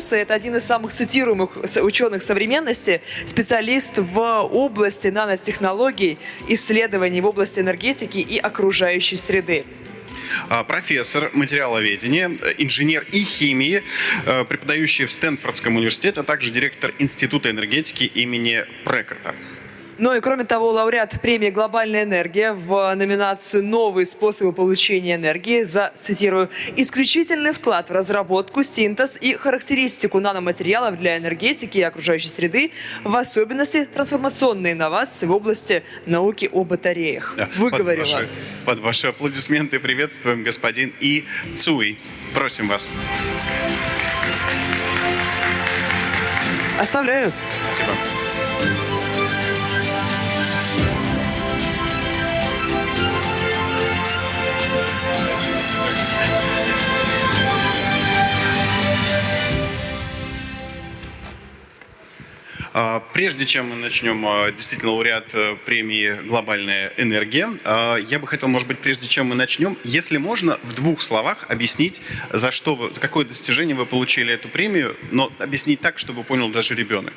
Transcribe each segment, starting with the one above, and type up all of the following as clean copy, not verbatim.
это один из самых цитируемых ученых современности, специалист в области нанотехнологий, исследований в области энергетики и окружающей среды. Профессор материаловедения, инженер и химии, преподающий в Стэнфордском университете, а также директор Института энергетики имени Прекарта. Ну и кроме того, лауреат премии «Глобальная энергия» в номинацию «Новые способы получения энергии» за, цитирую, «исключительный вклад в разработку, синтез и характеристику наноматериалов для энергетики и окружающей среды, в особенности трансформационные инновации в области науки о батареях». Да, Выговорила. под ваши аплодисменты приветствуем господин И Цуй. Просим вас. Оставляю. Спасибо. Прежде чем мы начнем, действительно, лауреат премии «Глобальная энергия», я бы хотел, может быть, прежде чем мы начнем, если можно, в двух словах объяснить, за какое достижение вы получили эту премию, но объяснить так, чтобы понял даже ребенок.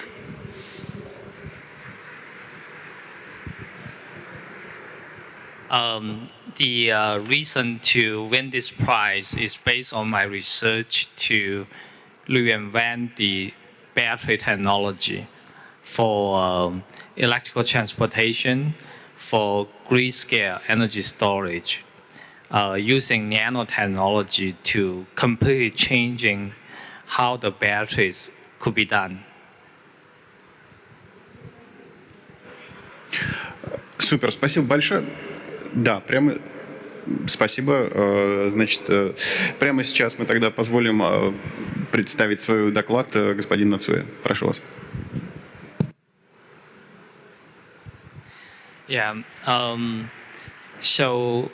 The reason to win this prize is based on my research to reinvent the battery technology for electrical transportation, for grid-scale energy storage, using nanotechnology to completely changing how the batteries could be done. Супер, спасибо большое. Да, прямо спасибо. Значит, прямо сейчас мы тогда позволим представить свой доклад господина Цуя. Прошу вас. Yeah. So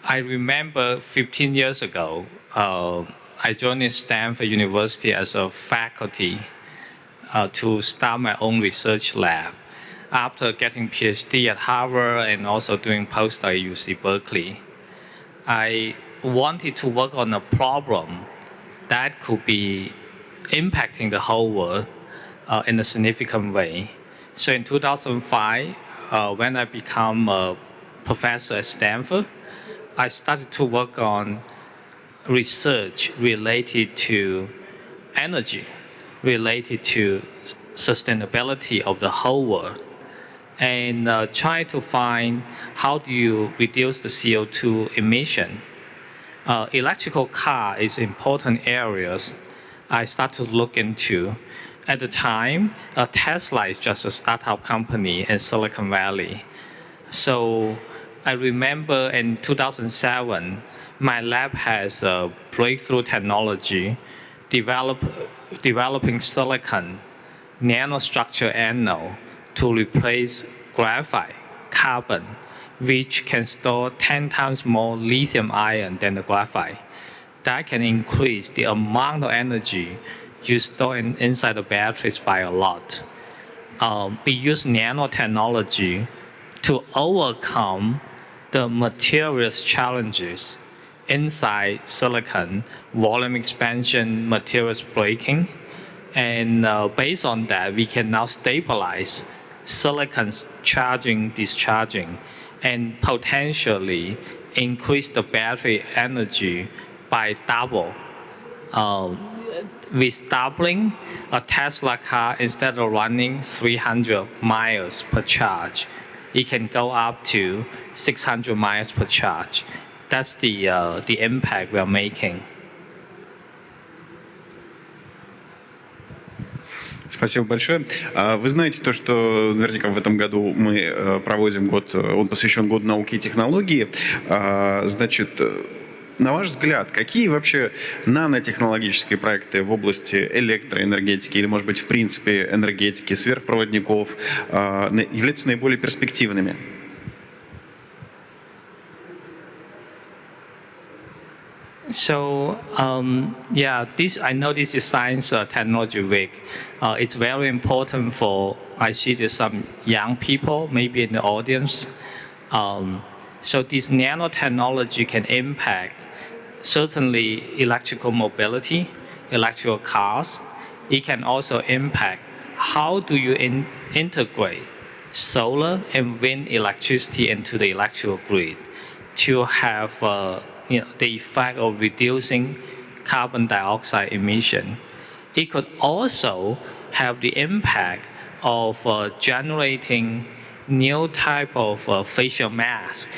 I remember 15 years ago, I joined Stanford University as a faculty to start my own research lab. After getting PhD at Harvard and also doing postdoc at UC Berkeley, I wanted to work on a problem that could be impacting the whole world in a significant way. So in 2005, when I became a professor at Stanford, I started to work on research related to energy, related to sustainability of the whole world, and try to find how do you reduce the CO2 emission. Electrical car is important areas I started to look into. At the time, Tesla is just a startup company in Silicon Valley. So I remember in 2007, my lab has a breakthrough technology developing silicon nanostructure anode to replace graphite, carbon, which can store 10 times more lithium ion than the graphite. That can increase the amount of energy you store inside the batteries by a lot. We use nanotechnology to overcome the materials challenges inside silicon, volume expansion, materials breaking, and based on that, we can now stabilize silicon's charging, discharging, and potentially increase the battery energy by double. With doubling, a Tesla car, instead of running 300 miles per charge, it can go up to 600 miles per charge. That's the impact we're making. Спасибо большое. Вы знаете то, что наверняка в этом году мы проводим год, он посвящен Году науки и технологии. Значит, на ваш взгляд, какие вообще нанотехнологические проекты в области электроэнергетики или, может быть, в принципе, энергетики, сверхпроводников являются наиболее перспективными? So, I know this is Science Technology Week. It's very important for, I see there's some young people maybe in the audience. So this nanotechnology can impact certainly electrical mobility, electrical cars, it can also impact how do you integrate solar and wind electricity into the electrical grid to have the effect of reducing carbon dioxide emission. It could also have the impact of generating new type of facial mask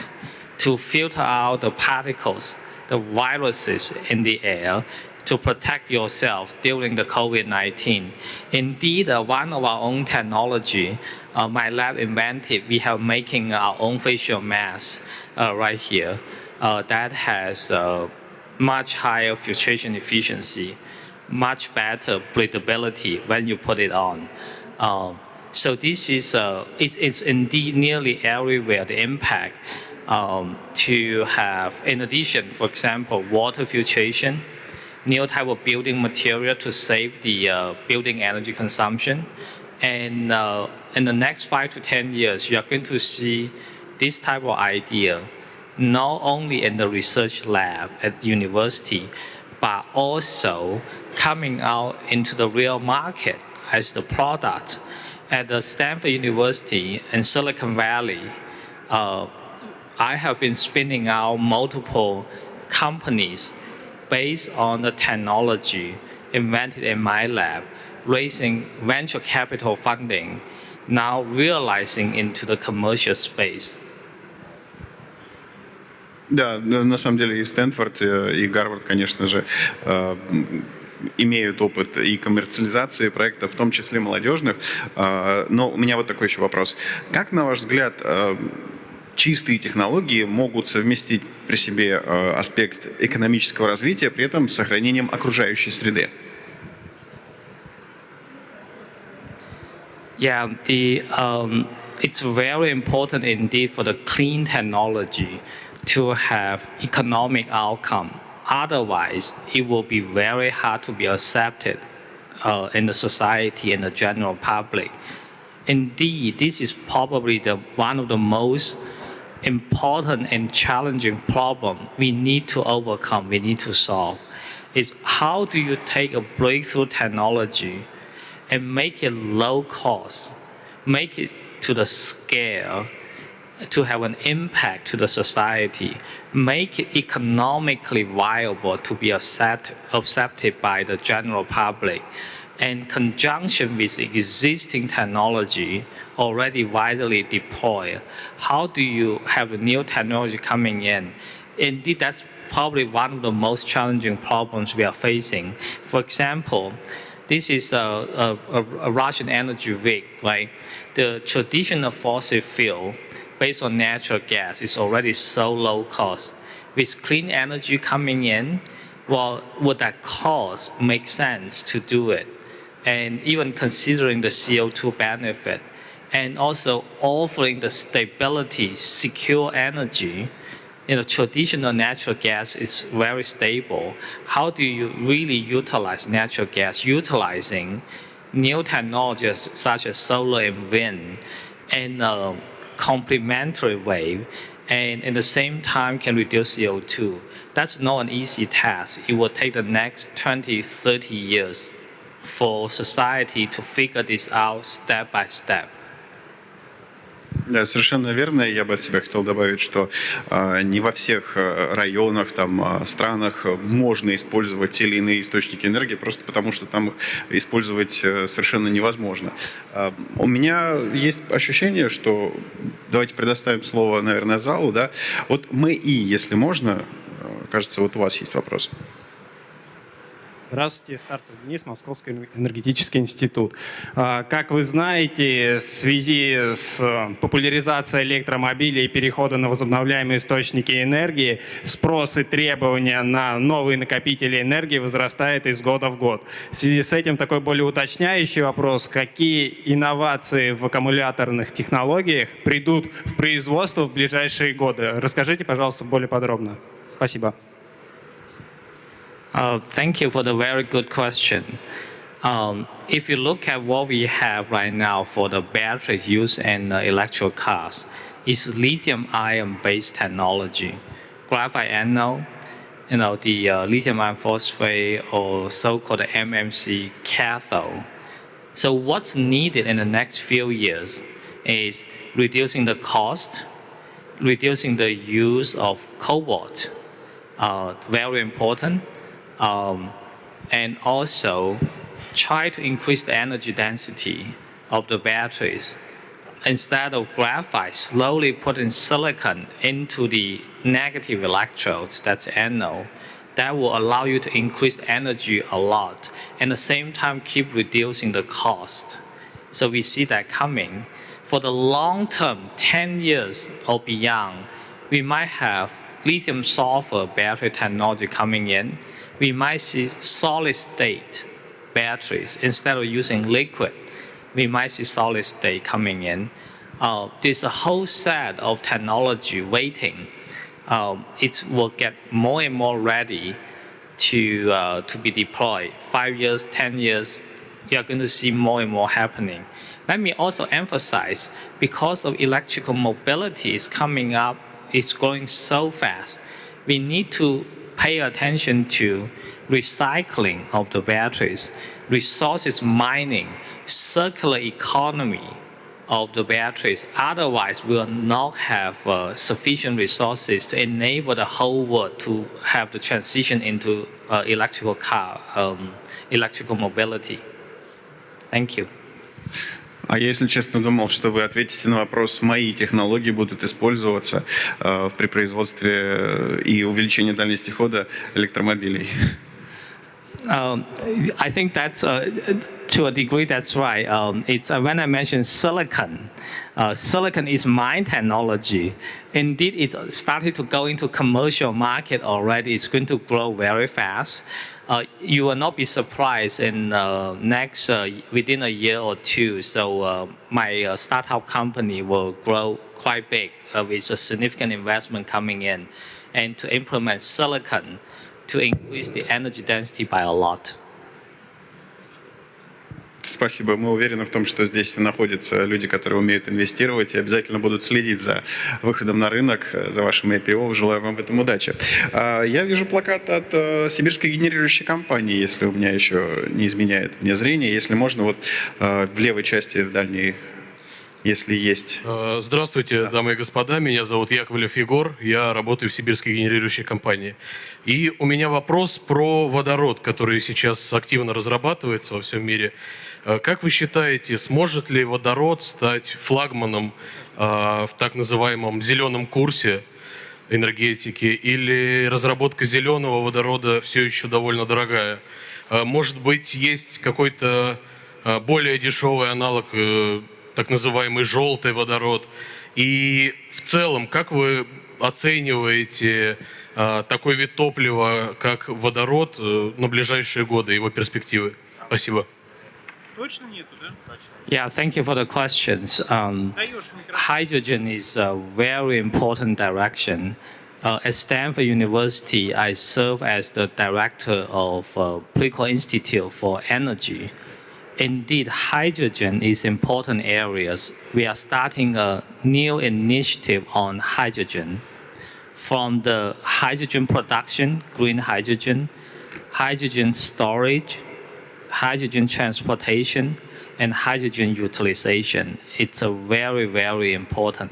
to filter out the particles, the viruses in the air to protect yourself during the COVID-19. Indeed, one of our own technology, my lab invented, we have making our own facial mask right here that has much higher filtration efficiency, much better breathability when you put it on. So this is it's indeed nearly everywhere the impact to have, in addition, for example, water filtration, new type of building material to save the building energy consumption. And in the next 5 to 10 years, you are going to see this type of idea not only in the research lab at university, but also coming out into the real market as the product. At the Stanford University in Silicon Valley, I have been spinning out multiple companies based on the technology invented in my lab, raising venture capital funding, now realizing into the commercial space. Да, на самом деле и Стэнфорд, и Гарвард, конечно же, имеют опыт и коммерциализации проектов, в том числе молодежных. Но у меня вот такой еще вопрос. Как, на ваш взгляд, чистые технологии могут совместить при себе аспект экономического развития, при этом с сохранением окружающей среды? Yeah, it's very important indeed for the clean technology to have economic outcome. Otherwise, it will be very hard to be accepted in the society and the general public. Indeed, this is probably one of the most important and challenging problem we need to overcome, we need to solve, is how do you take a breakthrough technology and make it low cost, make it to the scale to have an impact to the society, make it economically viable to be accepted by the general public, in conjunction with existing technology already widely deployed. How do you have a new technology coming in? Indeed, that's probably one of the most challenging problems we are facing. For example, this is a Russian energy rig, right? The traditional fossil fuel based on natural gas is already so low cost. With clean energy coming in, well, would that cost make sense to do it? And even considering the CO2 benefit, and also offering the stability, secure energy, traditional natural gas is very stable. How do you really utilize natural gas? Utilizing new technologies such as solar and wind in a complementary way, and at the same time can reduce CO2. That's not an easy task. It will take the next 20, 30 years for society to figure this out step by step. Да, совершенно верно. Я бы от себя хотел добавить, что не во всех районах, странах можно использовать те или иные источники энергии, просто потому что там их использовать совершенно невозможно. У меня есть ощущение, что давайте предоставим слово, наверное, залу. Да? Вот мы если можно, кажется, вот у вас есть вопрос. Здравствуйте, Старцев Денис, Московский энергетический институт. Как вы знаете, в связи с популяризацией электромобилей и перехода на возобновляемые источники энергии, спрос и требования на новые накопители энергии возрастает из года в год. В связи с этим такой более уточняющий вопрос: какие инновации в аккумуляторных технологиях придут в производство в ближайшие годы? Расскажите, пожалуйста, более подробно. Спасибо. Thank you for the very good question. If you look at what we have right now for the batteries used in electric cars, it's lithium-ion based technology, graphite anode, the lithium iron phosphate or so-called MMC cathode. So what's needed in the next few years is reducing the cost, reducing the use of cobalt, very important, and also try to increase the energy density of the batteries. Instead of graphite, slowly putting silicon into the negative electrodes, that's anode, that will allow you to increase energy a lot, and at the same time keep reducing the cost. So we see that coming. For the long term, 10 years or beyond, we might have lithium sulfur battery technology coming in. We might see solid state batteries instead of using liquid. We might see solid state coming in. There's a whole set of technology waiting. It will get more and more ready to be deployed. 5 years, 10 years, you're going to see more and more happening. Let me also emphasize, because of electrical mobility is coming up, it's growing so fast, we need to pay attention to recycling of the batteries, resources mining, circular economy of the batteries. Otherwise, we will not have sufficient resources to enable the whole world to have the transition into electrical mobility. Thank you. А я, если честно, думал, что вы ответите на вопрос, мои технологии будут использоваться при производстве и увеличении дальности хода электромобилей. I think that's to a degree that's right. It's when I mentioned silicon. Silicon is my technology. Indeed, it's started to go into commercial market already. It's going to grow very fast. You will not be surprised in within a year or two. So my startup company will grow quite big with a significant investment coming in, and to implement silicon to increase the energy density by a lot. Спасибо. Мы уверены в том, что здесь находятся люди, которые умеют инвестировать и обязательно будут следить за выходом на рынок, за вашим IPO. Желаю вам в этом удачи. Я вижу плакат от сибирской генерирующей компании, если у меня еще не изменяет мне зрение. Если можно, вот в левой части, в дальней, если есть. Здравствуйте, дамы и господа. Меня зовут Яковлев Егор. Я работаю в сибирской генерирующей компании. И у меня вопрос про водород, который сейчас активно разрабатывается во всем мире. Как вы считаете, сможет ли водород стать флагманом в так называемом зеленом курсе энергетики, или разработка зеленого водорода все еще довольно дорогая? Может быть, есть какой-то более дешевый аналог, так называемый желтый водород? И в целом, как вы оцениваете такой вид топлива, как водород, на ближайшие годы, его перспективы? Спасибо. Точно нету, да? Yeah, thank you for the questions. Hydrogen is a very important direction. At Stanford University, I serve as the director of Preco Institute for Energy. Indeed, hydrogen is important areas. We are starting a new initiative on hydrogen. From the hydrogen production, green hydrogen, hydrogen storage, hydrogen transportation, and hydrogen utilization. It's a very, very important.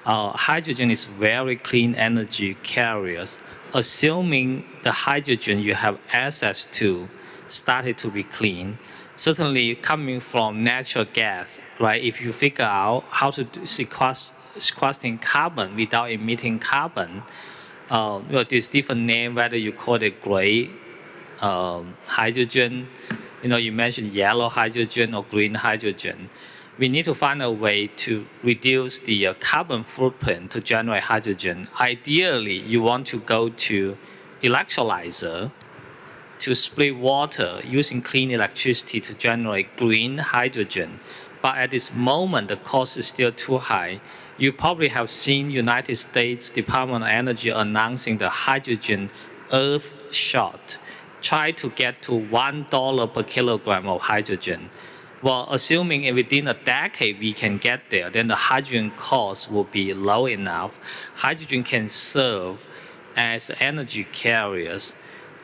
Hydrogen is very clean energy carriers. Assuming the hydrogen you have access to started to be clean, certainly coming from natural gas, right? If you figure out how to sequestering carbon without emitting carbon, well, there's different name, whether you call it gray hydrogen, you mentioned yellow hydrogen or green hydrogen. We need to find a way to reduce the carbon footprint to generate hydrogen. Ideally, you want to go to electrolyzer to split water using clean electricity to generate green hydrogen. But at this moment, the cost is still too high. You probably have seen United States Department of Energy announcing the hydrogen earth shot. Try to get to $1 per kilogram of hydrogen. Well, assuming within a decade we can get there, then the hydrogen cost will be low enough. Hydrogen can serve as energy carriers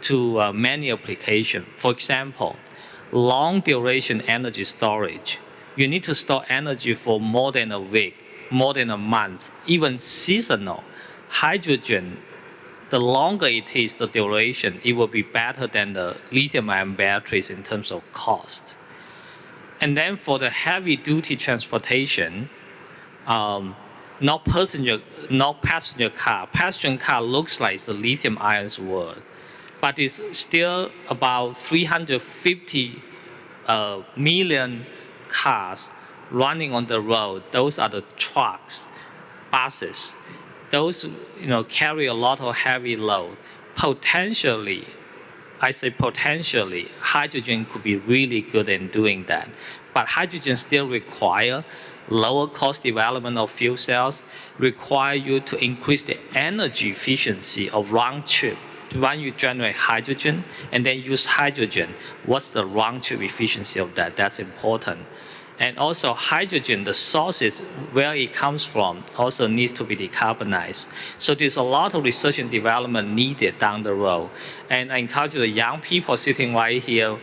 to many applications. For example, long duration energy storage. You need to store energy for more than a week, more than a month, even seasonal. Hydrogen, the longer it is, the duration, it will be better than the lithium-ion batteries in terms of cost. And then for the heavy-duty transportation, not passenger car. Passenger car looks like the lithium-ion world, but it's still about 350 million cars running on the road. Those are the trucks, buses. Those carry a lot of heavy load. Potentially, I say potentially, hydrogen could be really good in doing that. But hydrogen still require lower cost development of fuel cells, require you to increase the energy efficiency of round trip. When you generate hydrogen and then use hydrogen, what's the round trip efficiency of that? That's important. And also hydrogen, the sources where it comes from also needs to be decarbonized. So there's a lot of research and development needed down the road. And I encourage the young people sitting right here,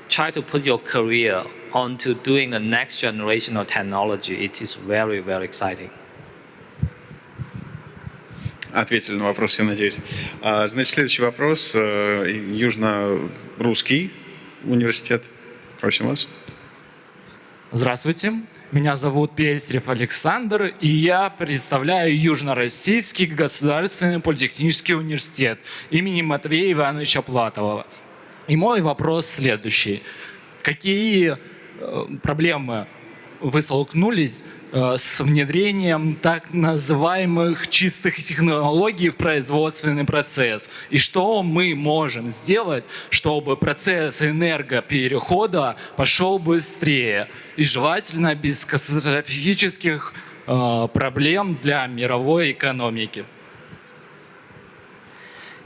try to put your career onto doing the next generation of technology. It is very, very exciting. Ответили на вопрос, я надеюсь. Значит, следующий вопрос. Южно-русский университет. Просим вас. Здравствуйте, меня зовут Пестрев Александр, и я представляю Южно-Российский государственный политехнический университет имени Матвея Ивановича Платова. И мой вопрос следующий. Какие проблемы вы столкнулись с внедрением так называемых чистых технологий в производственный процесс? И что мы можем сделать, чтобы процесс энергоперехода пошел быстрее и желательно без катастрофических проблем для мировой экономики?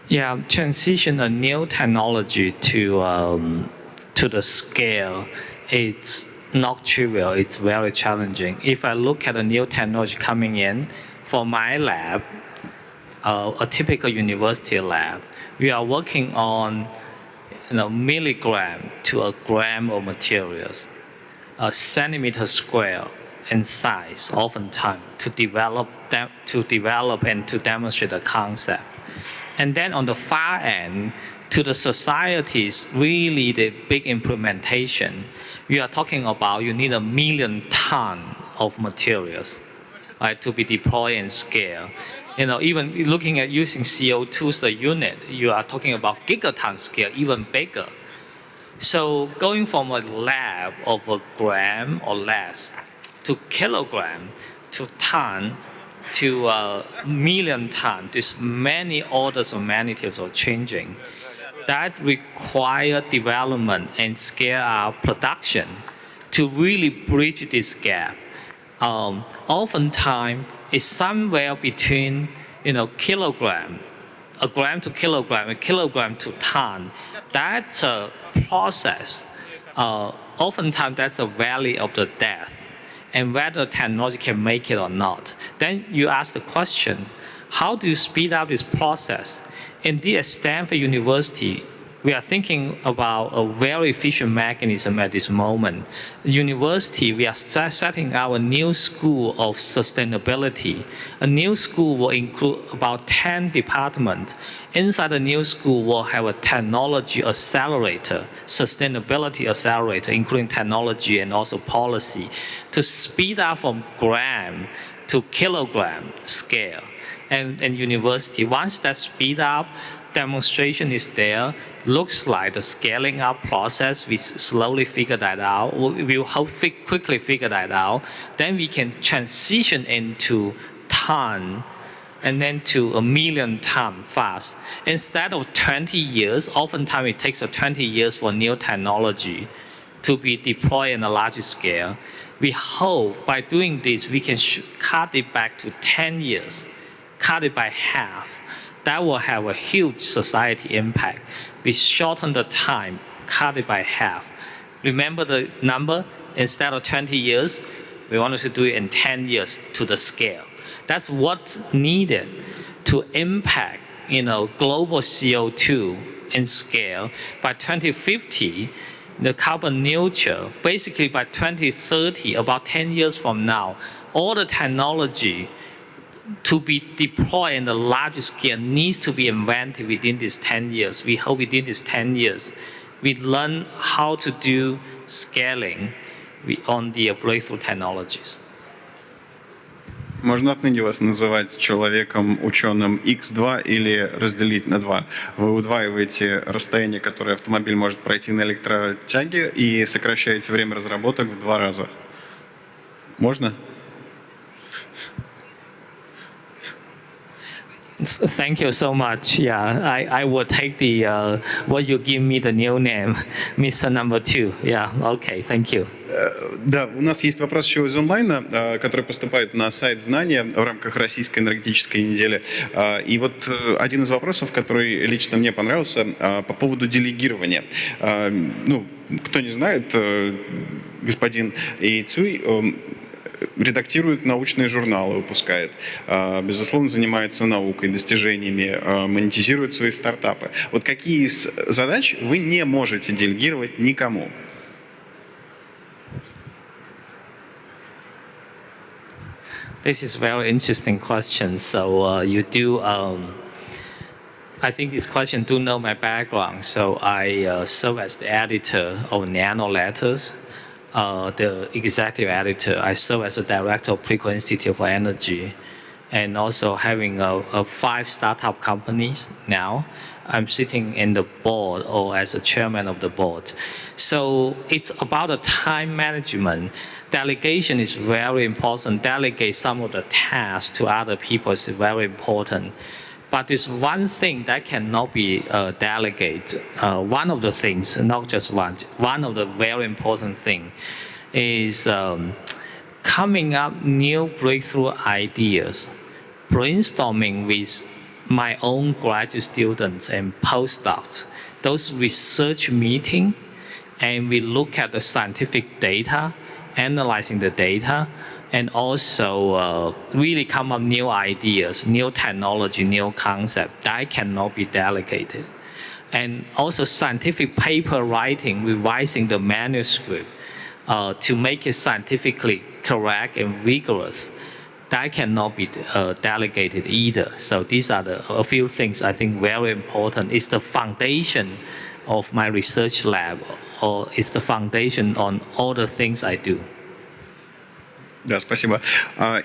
Yeah, transition a new technology to the scale, it's not trivial, it's very challenging. If I look at a new technology coming in, for my lab, a typical university lab, we are working on milligram to a gram of materials, a centimeter square in size, oftentimes, to develop and to demonstrate a concept. And then on the far end, to the societies, really the big implementation, we are talking about you need 1 million tons of materials, right, to be deployed and scale. Even looking at using CO2 as a unit, you are talking about gigaton scale, even bigger. So going from a lab of a gram or less to kilogram to ton to 1 million tons, there's many orders of magnitudes of changing. That require development and scale up production to really bridge this gap. Oftentimes, it's somewhere between kilogram, a gram to kilogram, a kilogram to ton. That's a process. Oftentimes, that's a valley of the death, and whether technology can make it or not. Then you ask the question, how do you speed up this process? Indeed, at Stanford University, we are thinking about a very efficient mechanism at this moment. University, we are setting our new school of sustainability. A new school will include about 10 departments. Inside the new school, we'll have a technology accelerator, sustainability accelerator, including technology and also policy, to speed up from gram to kilogram scale. And university, once that speed up, demonstration is there, looks like the scaling up process, we slowly figure that out, we'll quickly figure that out, then we can transition into ton and then to 1 million ton fast. Instead of 20 years, oftentimes it takes 20 years for new technology to be deployed on a larger scale. We hope by doing this, we can cut it back to 10 years. Cut it by half. That will have a huge society impact. We shorten the time, cut it by half. Remember the number? Instead of 20 years, we wanted to do it in 10 years to the scale. That's what's needed to impact global CO2 in scale, by 2050, the carbon neutral, basically by 2030, about 10 years from now, all the technology to be deployed in the large scale needs to be invented within these 10 years. We hope within these 10 years, we learn how to do scaling on the breakthrough technologies. Можно отныне вас называть человеком, ученым X2 или разделить на 2. Вы удваиваете расстояние, которое автомобиль может пройти на электротяге, и сокращаете время разработок в 2 раза. Можно? Thank you so much. Yeah, I will take the what you give me the new name, Mr. Number 2. Yeah, okay, thank you. Да, у нас есть вопрос еще из онлайна, который поступает на сайт «Знания» в рамках Российской энергетической недели. И вот один из вопросов, который лично мне понравился, по поводу делегирования. Кто не знает, господин Цуй редактирует научные журналы, выпускает, безусловно, занимается наукой, достижениями, монетизирует свои стартапы. Вот какие из задач вы не можете делегировать никому? This is a very interesting question. So you do, I think this question do know my background. So I serve as the editor of Nano Letters, the executive editor. I serve as a director of Preco Institute for Energy, and also having 5 startup companies now. I'm sitting in the board or as a chairman of the board. So it's about the time management. Delegation is very important. Delegate some of the tasks to other people is very important. But there's one thing that cannot be delegated. One of the things, not just one of the very important thing is coming up new breakthrough ideas, brainstorming with my own graduate students and postdocs, those research meetings, and we look at the scientific data, analyzing the data, and also really come up new ideas, new technology, new concept that cannot be delegated. And also scientific paper writing, revising the manuscript to make it scientifically correct and rigorous. That cannot be delegated either. So these are a few things I think very important. It's the foundation of my research lab, or it's the foundation on all the things I do. Да, спасибо.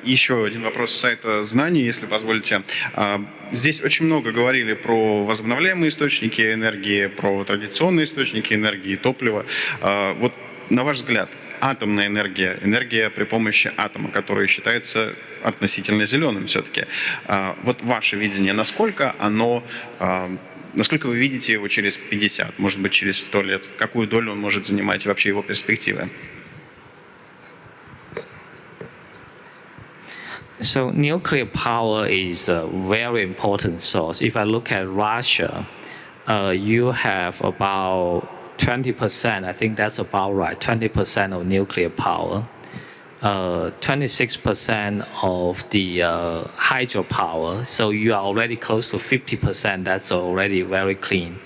Еще один вопрос с сайта «Знаний», если позволите. Здесь очень много говорили про возобновляемые источники энергии, про традиционные источники энергии, топливо. Вот на ваш взгляд, атомная энергия, энергия при помощи атома, которая считается относительно зеленым все-таки. Вот ваше видение, насколько вы видите его через 50, может быть, через 100 лет? Какую долю он может занимать и вообще его перспективы? So nuclear power is a very important source. If I look at Russia, you have about 20%, I think that's about right, 20% of nuclear power, 26% of the hydropower, so you are already close to 50%, that's already very clean.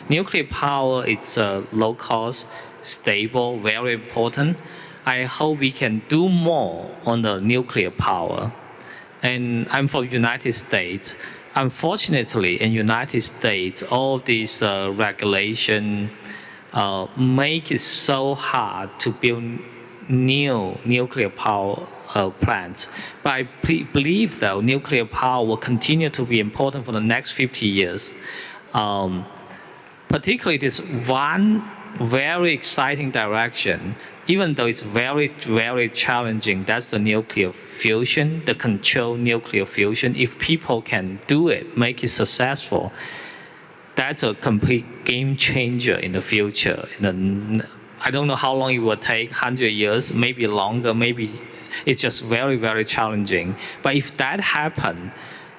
Nuclear power is low cost, stable, very important. I hope we can do more on the nuclear power. And I'm from the United States. Unfortunately, in the United States, all these regulation make it so hard to build new nuclear power plants. But I believe, though, nuclear power will continue to be important for the next 50 years. Particularly this one very exciting direction, even though it's very, very challenging, that's the nuclear fusion, the controlled nuclear fusion. If people can do it, make it successful, that's a complete game changer in the future. I don't know how long it will take, 100 years, maybe longer, maybe it's just very, very challenging. But if that happens,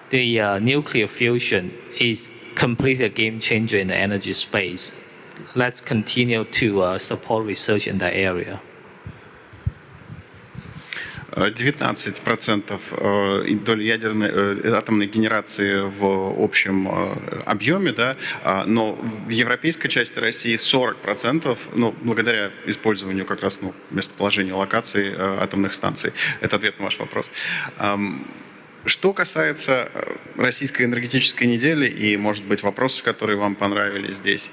the nuclear fusion is completely a game changer in the energy space. Let's continue to support research in that area. 19% доли атомной генерации в общем объеме, да, но в европейской части России 40%, ну, благодаря использованию как раз местоположения локаций атомных станций. Это ответ на ваш вопрос. Что касается российской энергетической недели и, может быть, вопросы, которые вам понравились здесь,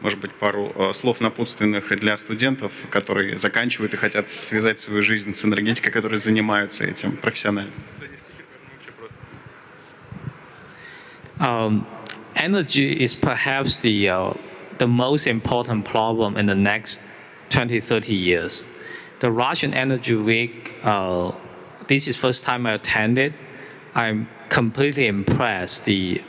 может быть, пару слов напутственных и для студентов, которые заканчивают и хотят связать свою жизнь с энергетикой, которые занимаются этим профессионально. Energy is perhaps the most important problem in the next 20-30 years. The Russian Energy Week, this is first time I attended. I'm completely impressed the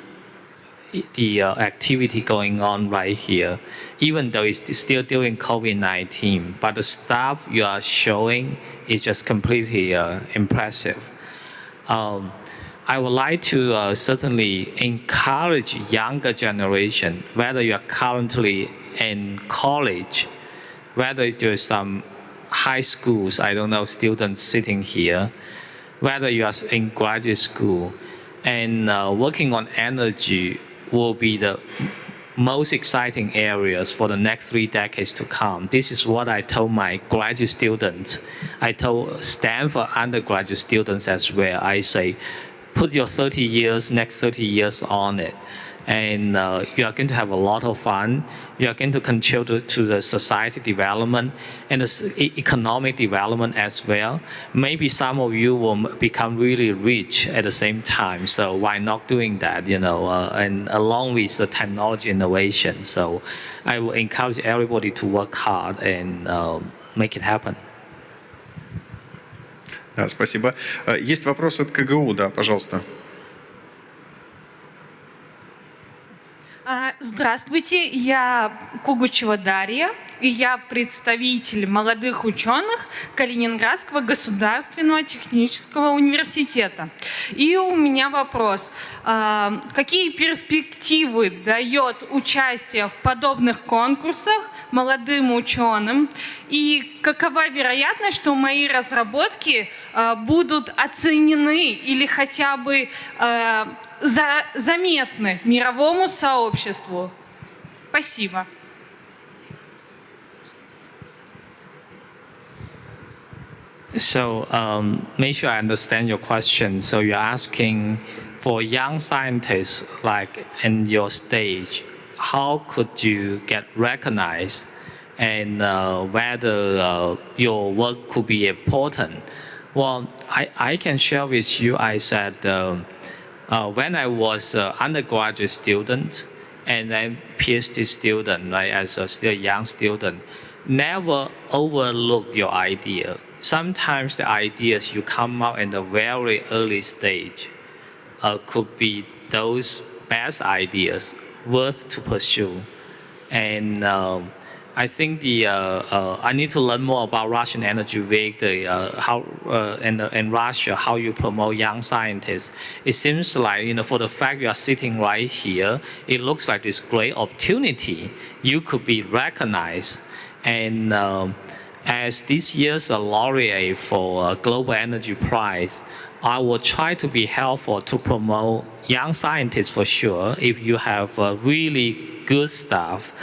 activity going on right here, even though it's still during COVID-19. But the stuff you are showing is just completely impressive. I would like to certainly encourage younger generation, whether you are currently in college, whether there's some high schools, I don't know, students sitting here, whether you are in graduate school, and working on energy will be the most exciting areas for the next 3 decades to come. This is what I told my graduate students. I told Stanford undergraduate students as well. I say, put your next 30 years on it. And you are going to have a lot of fun. You are going to contribute to the society development and the economic development as well. Maybe some of you will become really rich at the same time. So why not doing that, and along with the technology innovation. So I will encourage everybody to work hard and make it happen. Да, спасибо. Есть вопрос от КГУ, да, пожалуйста. Здравствуйте, я Кугучева Дарья, и я представитель молодых ученых Калининградского государственного технического университета. И у меня вопрос. Какие перспективы дает участие в подобных конкурсах молодым ученым? И какова вероятность, что мои разработки будут оценены или хотя бы заметны мировому сообществу? Спасибо. So make sure I understand your question. So you're asking for young scientists like in your stage, how could you get recognized and whether your work could be important? Well, I can share with you, I said, when I was an undergraduate student and then PhD student, right, as a still young student, never overlook your idea. Sometimes the ideas you come out in the very early stage could be those best ideas worth to pursue. And I think I need to learn more about Russian Energy Week, how in Russia, how you promote young scientists. It seems like, for the fact you are sitting right here, it looks like this great opportunity. You could be recognized. And as this year's laureate for Global Energy Prize, I will try to be helpful to promote young scientists for sure. If you have really good stuff,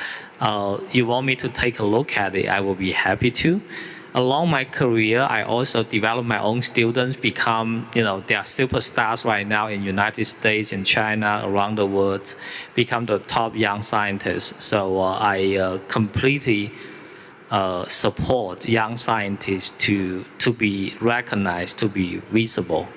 you want me to take a look at it, I will be happy to. Along my career, I also developed my own students, become, they are superstars right now in United States, in China, around the world, become the top young scientists. So I completely support young scientists to be recognized, to be visible.